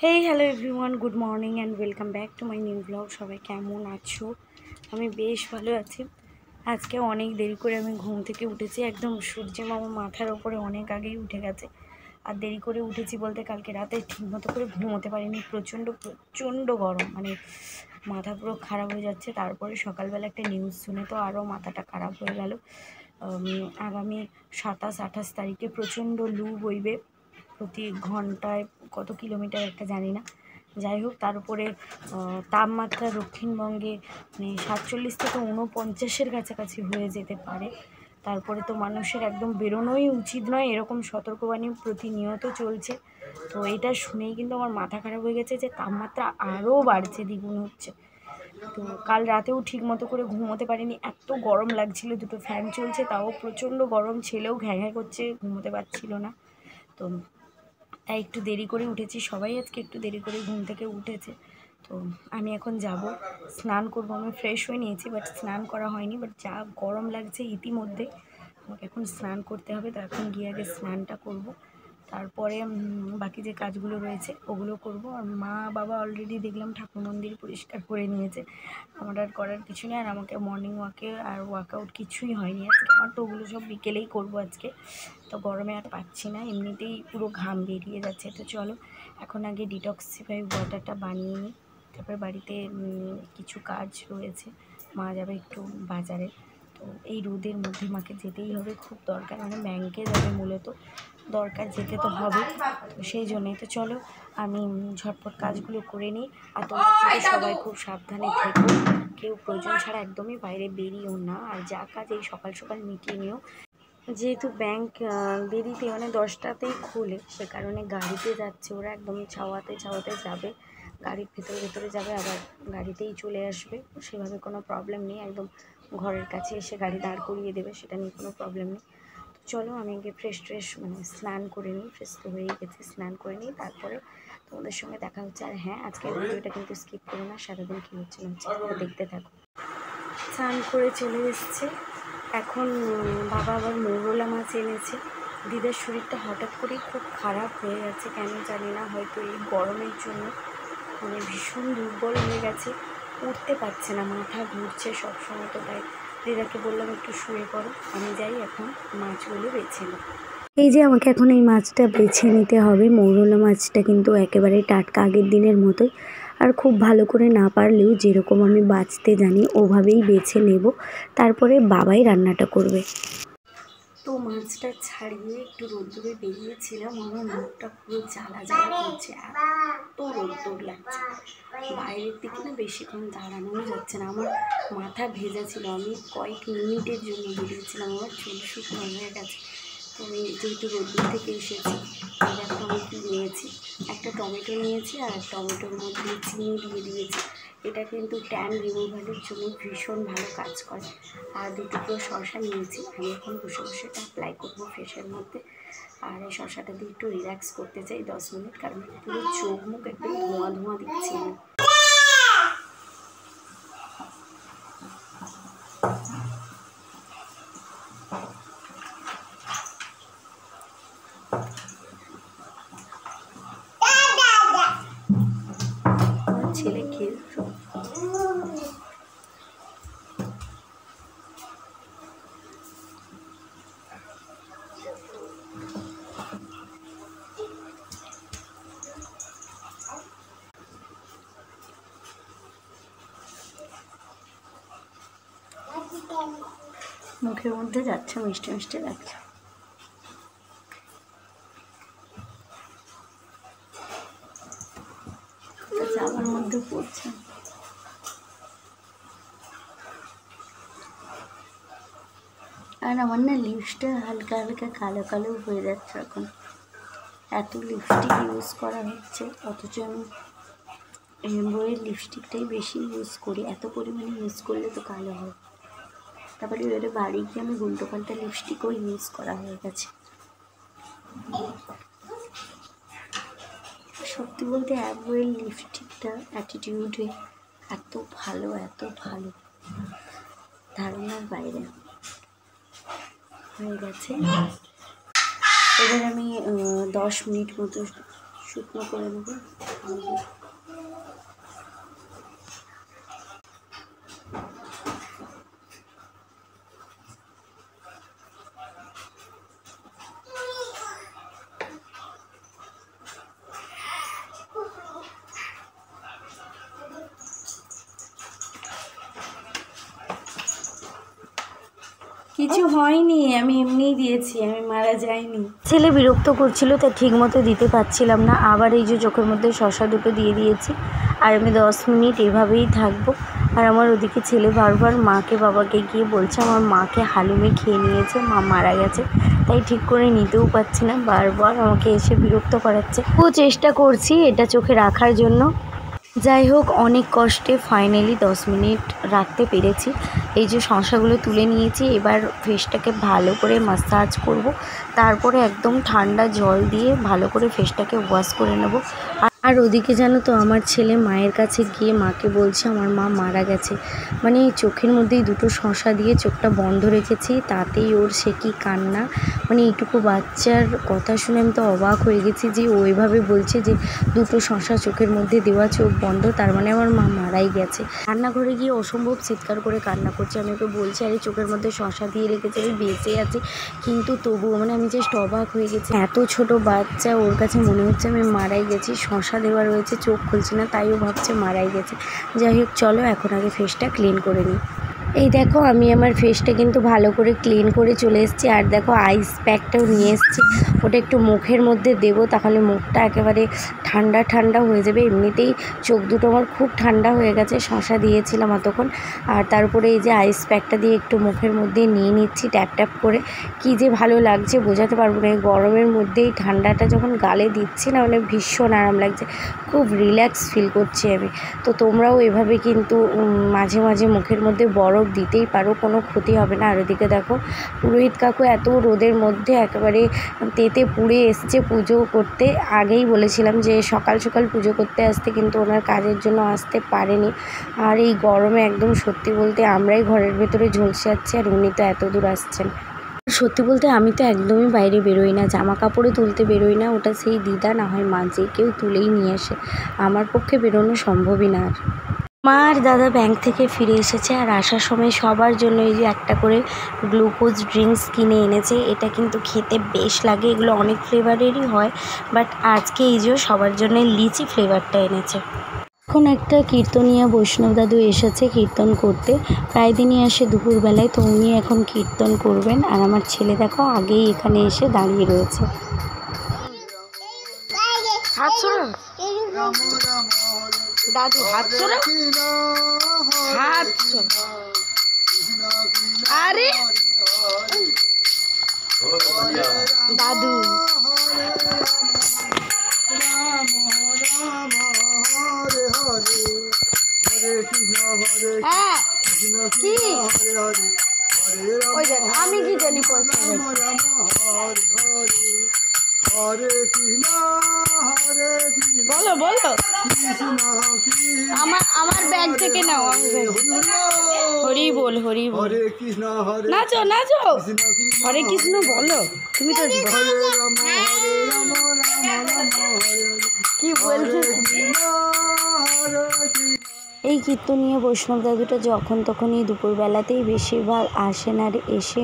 Hey hello everyone, good morning and welcome back to my new blog. সবাই কেমন আছো? আমি বেশ ভালো আছি। আজকে অনেক দেরি করে আমি ঘুম থেকে উঠেছি। একদম সূর্য মামা মাথার ওপরে অনেক আগেই উঠে গেছে। আর দেরি করে উঠেছি বলতে কালকে রাতে ঠিকমতো করে ঘুমোতে পারিনি। প্রচণ্ড প্রচণ্ড গরম, মানে মাথা পুরো খারাপ হয়ে যাচ্ছে। তারপরে সকালবেলা একটা নিউজ শুনে তো আরও মাথাটা খারাপ হয়ে গেল। আগামী 27-28 তারিখে প্রচণ্ড লু বইবে। প্রতি ঘন্টায় কত কিলোমিটার একটা জানি না, যাই হোক। তার উপরে তাপমাত্রা দক্ষিণবঙ্গে মানে 47 থেকে 49-এর কাছাকাছি হয়ে যেতে পারে। তারপরে তো মানুষের একদম বেরোনোই উচিত নয়, এরকম সতর্কবাণী প্রতিনিয়ত চলছে। তো এটা শুনেই কিন্তু আমার মাথা খারাপ হয়ে গেছে যে তাপমাত্রা আরও বাড়ছে, দ্বিগুণ হচ্ছে। তো কাল রাতেও ঠিক মতো করে ঘুমোতে পারিনি, এত গরম লাগছিল। দুটো ফ্যান চলছে তাও প্রচণ্ড গরম, ছেলেও ঘ্যাঁ ঘ্যাঁ করছে, ঘুমোতে পারছিল না। তো তাই একটু দেরি করে উঠেছি। সবাই আজকে একটু দেরি করে ঘুম থেকে উঠেছে। তো আমি এখন যাব, স্নান করব। আমি ফ্রেশ হয়ে নিয়েছি, বাট স্নান করা হয়নি। বাট যা গরম লাগছে ইতিমধ্যে, আমাকে এখন স্নান করতে হবে। তো এখন গিয়ে আগে স্নানটা করব, তারপরে বাকি যে কাজগুলো রয়েছে ওগুলো করব। আর মা বাবা অলরেডি দেখলাম ঠাকুর মন্দির পরিষ্কার করে নিয়েছে। আমার আর করার কিছু নেই। আর আমাকে মর্নিং ওয়াকে আর ওয়ার্কআউট কিছুই হয়নি আজকে আমার। তো ওগুলো সব বিকেলেই করব আজকে। তো গরমে আর পাচ্ছি না, এমনিতেই পুরো ঘাম বেরিয়ে যাচ্ছে। তো চলো এখন আগে ডিটক্সিফাই ওয়াটারটা বানিয়ে নিই। তারপরে বাড়িতে কিছু কাজ রয়েছে, মা যাবে একটু বাজারে। তো এই রোদের মধ্যে মাকে যেতেই হবে, খুব দরকার। মানে ব্যাংকে যাবে মূলত, দরকার, যেতে তো হবে। তো সেই জন্যই তো চলো আমি ঝটপট কাজগুলো করে নিই। আর তোমরা কিন্তু সবাই খুব সাবধানে থেকো, কেউ প্রয়োজন ছাড়া একদমই বাইরে বেরিয়েও না। আর যা কাজ এই সকাল সকাল মিটিয়ে নিও। যেহেতু ব্যাংক দেরিতে মানে 10টাতেই খোলে, সে কারণে গাড়িতে যাচ্ছে ওরা, একদম ছাওয়াতে ছাওয়াতে যাবে, গাড়ির ভেতরে যাবে, আবার গাড়িতেই চলে আসবে। সেভাবে কোনো প্রবলেম নেই, একদম ঘরের কাছে এসে গাড়ি দাঁড় করিয়ে দেবে, সেটা নিয়ে কোনো প্রবলেম নেই। তো চলো আমি আগে ফ্রেশ মানে স্নান করে নিই। ফ্রেশ তো হয়েই গেছি, স্নান করে নিই, তারপরে তোমাদের সঙ্গে দেখা হচ্ছে। আর হ্যাঁ, আজকের ভিডিওটা কিন্তু স্কিপ করো না, সারাদিন কী হচ্ছে না হচ্ছে দেখতে থাকো। স্নান করে চলে এসছে। এখন বাবা আবার মৌরলা মাছ এনেছে। দিদার শরীরটা হঠাৎ করেই খুব খারাপ হয়ে গেছে, কেন জানি না, হয়তো এই গরমের জন্য মানে ভীষণ দুর্বল হয়ে গেছে, উঠতে পারছে না, মাথা ঘুরছে সবসময়। তো তাই দিদাকে বললাম একটু শুয়ে পড়ো, আমি যাই এখন মাছগুলো বেছে নিই। এই যে আমাকে এখন এই মাছটা বেছে নিতে হবে। মৌরলা মাছটা কিন্তু একেবারে টাটকা, আগের দিনের মতোই। আর খুব ভালো করে না পারলেও যেরকম আমি বাছতে জানি ওভাবেই বেছে নেব, তারপরে বাবাই রান্নাটা করবে। তো মাছটা ছাড়িয়ে একটু রোদ্দুরে বেরিয়েছিলাম, আমার মুখটা পুরো জ্বালা জ্বালা করছে, এত রোদ্দুর লাগছে। বাইরের দিকে না বেশিক্ষণ দাঁড়ানোই যাচ্ছে না, আমার মাথা ভেজা ছিল। আমি কয়েক মিনিটের জন্য বেরিয়েছিলাম, আমার চুল শুকনো হয়ে গেছে। তো আমি যেহেতু রোদ্দুর থেকে এসেছি, দেখো আমি কী নিয়েছি, একটা টমেটো নিয়েছি, আর টমেটোর মধ্যে চিনি দিয়ে দিয়েছি। এটা কিন্তু ট্যান রিমুভালের জন্য ভীষণ ভালো কাজ করে। আর দুটো শসা নিয়েছি, আমি এখন বসে বসে এটা অ্যাপ্লাই করবো ফেসের মধ্যে। আর এই শসাটা দিয়ে একটু রিল্যাক্স করতে চাই 10 মিনিট, কারণ পুরো চোখ মুখ একদম ধোঁয়া ধোঁয়া দিচ্ছি আমি। আমার ছেলে খেলছো, মুখের মধ্যে যাচ্ছে, মিষ্টি মিষ্টি লাগছে। জামার মধ্যে পড়ছে। আর আমার না লিপসটা হালকা হালকা কালো কালো হয়ে যাচ্ছে এখন, এত লিপস্টিক ইউজ করা হচ্ছে। অথচ আমি রেনবোয়ের লিপস্টিকটাই বেশি ইউজ করি, এত পরিমাণে ইউজ করলে তো কালো হয়। তারপরে এবারে বাড়ি গিয়ে আমি উল্টো পাল্টা লিপস্টিকও ইউজ করা হয়ে গেছে। সত্যি বলতে অ্যাভোয়ের লিপস্টিকটা অ্যাটিটিউডে এত ভালো, এত ভালো, ধারণার বাইরে হয়ে গেছে। এবার আমি 10 মিনিট মতো শুকনো করে নেবো। কিছু হয়নি, আমি এমনিই দিয়েছি, আমি মারা যাইনি। ছেলে বিরক্ত করছিল তাই ঠিক মতো দিতে পারছিলাম না। আবার এই যে চোখের মধ্যে শসা দুটো দিয়ে দিয়েছি, আর আমি 10 মিনিট এভাবেই থাকবো। আর আমার ওদিকে ছেলে বারবার মাকে বাবাকে গিয়ে বলছে আমার মাকে হালুমে খেয়ে নিয়েছে, মা মারা গেছে। তাই ঠিক করে নিতেও পারছি না, বারবার আমাকে এসে বিরক্ত করাচ্ছে। খুব চেষ্টা করছি এটা চোখে রাখার জন্য। যাই হোক, অনেক কষ্টে ফাইনালি 10 মিনিট রাখতে পেরেছি। এই যে শসাগুলো তুলে নিয়েছি, এবার ফেসটাকে ভালো করে মাসাজ করব। তারপরে একদম ঠান্ডা জল দিয়ে ভালো করে ফেসটাকে ওয়াশ করে নেব। আর ওদিকে জানো তো, আমার ছেলে মায়ের কাছে গিয়ে মাকে বলছে আমার মা মারা গেছে। মানে চোখের মধ্যেই দুটো শসা দিয়ে চোখটা বন্ধ রেখেছি, তাতেই ওর সে কি কান্না। মানে এইটুকু বাচ্চার কথা শুনে আমি তো অবাক হয়ে গেছি যে ও এভাবে বলছে যে দুটো শসা চোখের মধ্যে দেওয়া, চোখ বন্ধ, তার মানে আমার মা মারাই গেছে। রান্নাঘরে গিয়ে অসম্ভব চিৎকার করে কান্না করছে। আমি ওকে বলছি আরে চোখের মধ্যে শসা দিয়ে রেখেছে, আমি বেঁচে আছি, কিন্তু তবুও মানে আমি জাস্ট অবাক হয়ে গেছি। এত ছোট বাচ্চা, ওর কাছে মনে হচ্ছে আমি মারাই গেছি। শসা দেওয়া রয়েছে, চোখ খুলছে না, তাইও ভাবছে মারাই গেছে। যাই হোক, চলো এখন আগে ফেসটা ক্লিন করে নিই। এই দেখো, আমি আমার ফেসটা কিন্তু ভালো করে ক্লিন করে চলে এসেছি। আর দেখো আইস প্যাকটাও নিয়ে এসেছি, ওটা একটু মুখের মধ্যে দেবো, তাহলে মুখটা একেবারে ঠান্ডা ঠান্ডা হয়ে যাবে। এমনিতেই চোখ দুটো আমার খুব ঠান্ডা হয়ে গেছে, শসা দিয়েছিলাম অতক্ষণ। আর তারপরে এই যে আইস প্যাকটা দিয়ে একটু মুখের মধ্যে নিয়ে নিচ্ছি ট্যাপ ট্যাপ করে। কী যে ভালো লাগছে বোঝাতে পারবো না। এই গরমের মধ্যেই ঠান্ডাটা যখন গালে দিচ্ছি না, মানে ভীষণ আরাম লাগছে, খুব রিল্যাক্স ফিল করছি আমি। তো তোমরাও এভাবে কিন্তু মাঝে মাঝে মুখের মধ্যে বরফ দিতেই পারো, কোনো ক্ষতি হবে না। আর ওদিকে দেখো, পুরোহিত কাকু এত রোদের মধ্যে একেবারে তেতে পুড়ে এসছে পুজো করতে। আগেই বলেছিলাম যে সকাল সকাল পুজো করতে আসতে, কিন্তু ওনার কাজের জন্য আসতে পারেনি। আর এই গরমে একদম সত্যি বলতে আমরাই ঘরের ভেতরে ঝলসে যাচ্ছি, আর উনি তো এত দূর আসছেন। সত্যি বলতে আমি তো একদমই বাইরে বেরোই না, জামা কাপড়ে তুলতে বেরোই না, ওটা সেই দিদা না হয় মা যে কেউ তুলেই নিয়ে আসে, আমার পক্ষে বেরোনো সম্ভবই না। আর মা আর দাদা ব্যাংক থেকে ফিরে এসেছে, আর আসার সময় সবার জন্য এই যে একটা করে গ্লুকোজ ড্রিঙ্কস কিনে এনেছে। এটা কিন্তু খেতে বেশ লাগে, এগুলো অনেক ফ্লেভারেরই হয়, বাট আজকে এই যে সবার জন্য লিচি ফ্লেভারটা এনেছে। এখন একটা কীর্তনিয়া বৈষ্ণব দাদু এসেছে কীর্তন করতে, প্রায় দিনই আসে দুপুরবেলায়, তো উনি এখন কীর্তন করবেন। আর আমার ছেলে দেখো আগেই এখানে এসে দাঁড়িয়ে রয়েছে। দাদু হাত ছড়া, হাত ছড়া, আরে দাদু হ্যাঁ কি ওই দেখ, আমি কি জানি পয়সা বলো বলো, আমার ব্যাগ থেকে নাও, হরি বল হরি বল, নাচো নাচো, হরে কৃষ্ণ বলো, তুমি তো কি বলছো। এই কীর্তনীয় বৈষ্ণব দাদুটা যখন তখনই দুপুরবেলাতেই বেশিরভাগ আসেন, আর এসে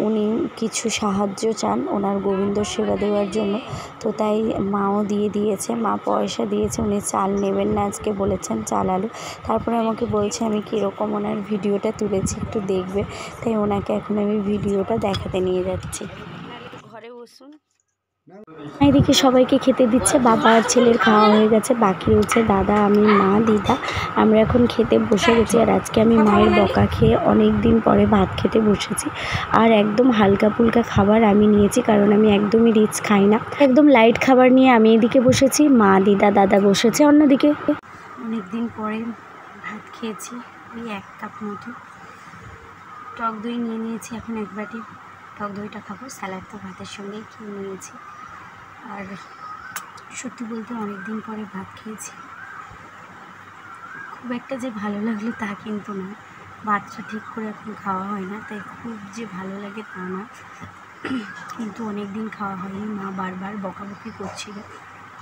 উনি কিছু সাহায্য চান ওনার গোবিন্দ সেবা দেওয়ার জন্য। তো তাই মাও দিয়ে দিয়েছে, মা পয়সা দিয়েছে, উনি চাল নেবেন না আজকে, বলেছেন চাল আলু। তারপরে আমাকে বলছে আমি কীরকম ওনার ভিডিওটা তুলেছি একটু দেখবে, তাই ওনাকে এখন আমি ভিডিওটা দেখাতে নিয়ে যাচ্ছি। ঘরে বসুন। এদিকে সবাইকে খেতে দিচ্ছে, বাবা আর ছেলের খাওয়া হয়ে গেছে, বাকি রয়েছে দাদা, আমি, মা, দিদা, আমরা এখন খেতে বসে গেছি। আর আজকে আমি মায়ের বকা খেয়ে অনেক দিন পরে ভাত খেতে বসেছি। আর একদম হালকা ফুলকা খাবার আমি নিয়েছি, কারণ আমি একদমই রিচ খাই না, একদম লাইট খাবার নিয়ে আমি এদিকে বসেছি, মা, দিদা, দাদা বসেছে অন্যদিকে। অনেক দিন পরে ভাত খেয়েছি, ওই 1 কাপ মতো। টক দই নিয়ে নিয়েছি এখন 1 বাটি, টক দইটা খাবো, স্যালাড তো ভাতের সঙ্গেই খেয়ে নিয়েছি। আর সত্যি বলতে অনেক দিন পরে ভাত খেয়েছি, খুব একটা যে ভালো লাগলো তা কিন্তু না, ভাতটা ঠিক করে এখন খাওয়া হয় না, তাই খুব যে ভালো লাগে তা না, কিন্তু অনেক দিন খাওয়া হয়নি, মা বারবার বকাবকি করছিল,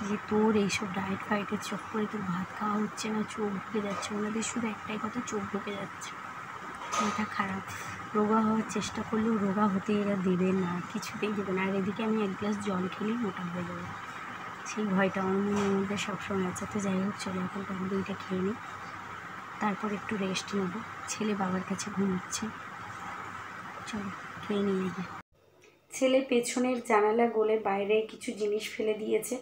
যে তোর এইসব ডায়েট ফাইটের চক্করে তোর ভাত খাওয়া হচ্ছে না, চোখ ঢুকে যাচ্ছে। ওনাদের শুধু একটাই কথা, চোখ ঢুকে যাচ্ছে, মাথা খারাপ। রোগা হওয়ার চেষ্টা করলেও রোগা হতে এরা দেবে না, কিছুতেই দেবে না। আর এদিকে আমি এক গ্লাস জল খেলেই মোটা হয়ে যাবো, সেই ভয়টা আমার মনের মধ্যে সবসময় আছে। তো যাই হোক, চলো এখন টক দইটা খেয়ে নিই, তারপর একটু রেস্ট নেবো। ছেলে বাবার কাছে ঘুমোচ্ছে, চলো খেয়ে নিয়ে যাই। ছেলে পেছনের জানালা গলে বাইরে কিছু জিনিস ফেলে দিয়েছে,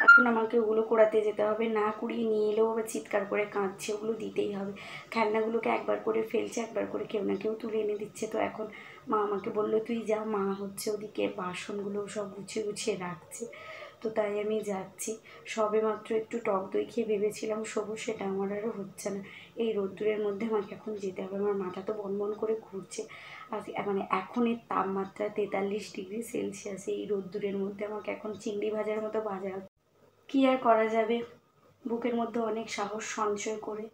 এখন আমাকে ওগুলো কুড়াতে যেতে হবে। না কুড়িয়ে নিয়ে এলেও আবার চিৎকার করে কাঁদছে, ওগুলো দিতেই হবে। খেলনাগুলোকে একবার করে ফেলছে, একবার করে কেউ না কেউ তুলে এনে দিচ্ছে। তো এখন মা আমাকে বললো তুই যা, মা হচ্ছে ওদিকে বাসনগুলো সব গুছিয়ে গুছিয়ে রাখছে। তো তাই আমি যাচ্ছি। সবে মাত্র একটু টক দই খেয়ে ভেবেছিলাম শোবো, সেটা আমার আরও হচ্ছে না। এই রোদ্দুরের মধ্যে আমাকে এখন যেতে হবে। আমার মাথা তো বনবন করে ঘুরছে। আর মানে এখনের তাপমাত্রা 43°C। এই রোদ্দুরের মধ্যে আমাকে এখন চিংড়ি ভাজার মতো ভাজা, কী আর করা যাবে। বুকের মধ্যে অনেক সাহস সঞ্চয় করে,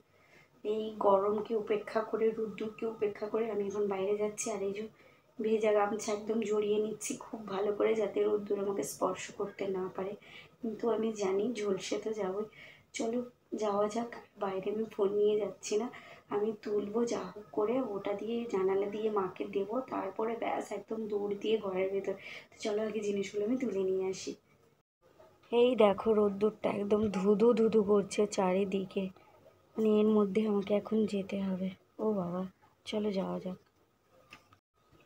এই গরমকে উপেক্ষা করে, রোদ্দুরকে উপেক্ষা করে আমি এখন বাইরে যাচ্ছি। আর এই যে ভেজা গামছা একদম জড়িয়ে নিচ্ছি খুব ভালো করে, যাতে রোদ্দুর আমাকে স্পর্শ করতে না পারে। কিন্তু আমি জানি ঝলসে তো যাবই। চলো যাওয়া যাক। বাইরে আমি ফোন নিয়ে যাচ্ছি না, আমি তুলবো যা হোক করে, ওটা দিয়ে জানালা দিয়ে মাকে দেবো, তারপরে ব্যাস একদম দৌড় দিয়ে ঘরের ভেতর। তো চলো আগে জিনিসগুলো আমি তুলে নিয়ে আসি। এই দেখো রোদ্দুরটা একদম ধুধু ধুধু করছে চারিদিকে, মানে এর মধ্যে আমাকে এখন যেতে হবে। ও বাবা, চলো যাওয়া যাক।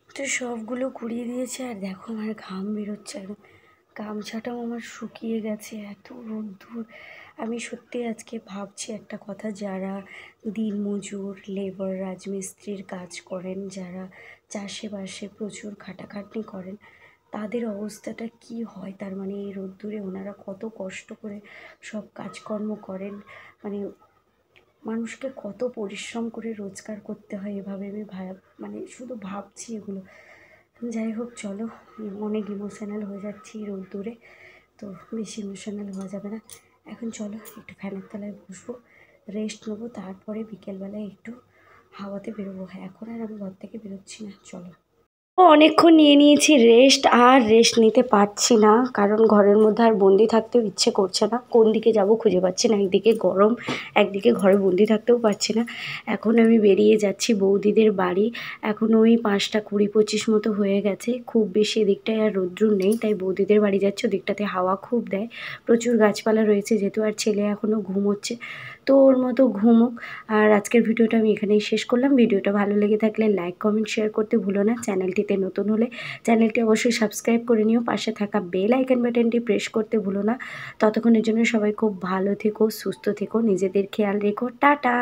তো সবগুলো কুড়িয়ে দিয়েছে, আর দেখো আমার ঘাম বেরোচ্ছে একদম, গামছাটাও আমার শুকিয়ে গেছে, এত রোদ্দুর। আমি সত্যি আজকে ভাবছি একটা কথা, যারা দিনমজুর, লেবার, রাজমিস্ত্রির কাজ করেন, যারা চাষে প্রচুর খাটাখাটনি করেন, তাদের অবস্থাটা কি হয়। তার মানে এই রোদ্দুরে ওনারা কত কষ্ট করে সব কাজকর্ম করেন, মানে মানুষকে কত পরিশ্রম করে রোজগার করতে হয় এভাবে। আমি মানে শুধু ভাবছি এগুলো। যাই হোক চলো, অনেক ইমোশনাল হয়ে যাচ্ছি রোদ্দুরে, তো বেশি ইমোশনাল হওয়া যাবে না। এখন চলো একটু ফ্যানের তলায় বসবো, রেস্ট নেবো, তারপরে বিকেলবেলায় একটু হাওয়াতে বেরোবো। হ্যাঁ, এখন আর আমি ঘর থেকে বেরোচ্ছি না, চলো। অনেকক্ষণ নিয়ে নিয়েছি রেস্ট, আর রেস্ট নিতে পারছি না, কারণ ঘরের মধ্যে আর বন্দি থাকতেও ইচ্ছে করছে না। কোন দিকে যাব খুঁজে পাচ্ছি না, একদিকে গরম, একদিকে ঘরে বন্দি থাকতেও পারছি না। এখন আমি বেরিয়ে যাচ্ছি বৌদিদের বাড়ি। এখন ওই 5:20-25 মতো হয়ে গেছে, খুব বেশি এদিকটায় আর রৌদ্র নেই, তাই বৌদিদের বাড়ি যাচ্ছে। ওদিকটাতে হাওয়া খুব দেয়, প্রচুর গাছপালা রয়েছে যেহেতু। আর ছেলে এখনও ঘুমোচ্ছে, তো ওর মতো ঘুমুক। আর আজকের ভিডিওটা আমি এখানেই শেষ করলাম। ভিডিওটা ভালো লেগে থাকলে লাইক, কমেন্ট, শেয়ার করতে ভুলো না। চ্যানেলটিতে নতুন হলে চ্যানেলটি অবশ্যই সাবস্ক্রাইব করে নিও, পাশে থাকা বেল আইকন বাটনটি প্রেস করতে ভুলো না। ততক্ষণের জন্য সবাই খুব ভালো থেকো, সুস্থ থেকো, নিজেদের খেয়াল রেখো, টাটা।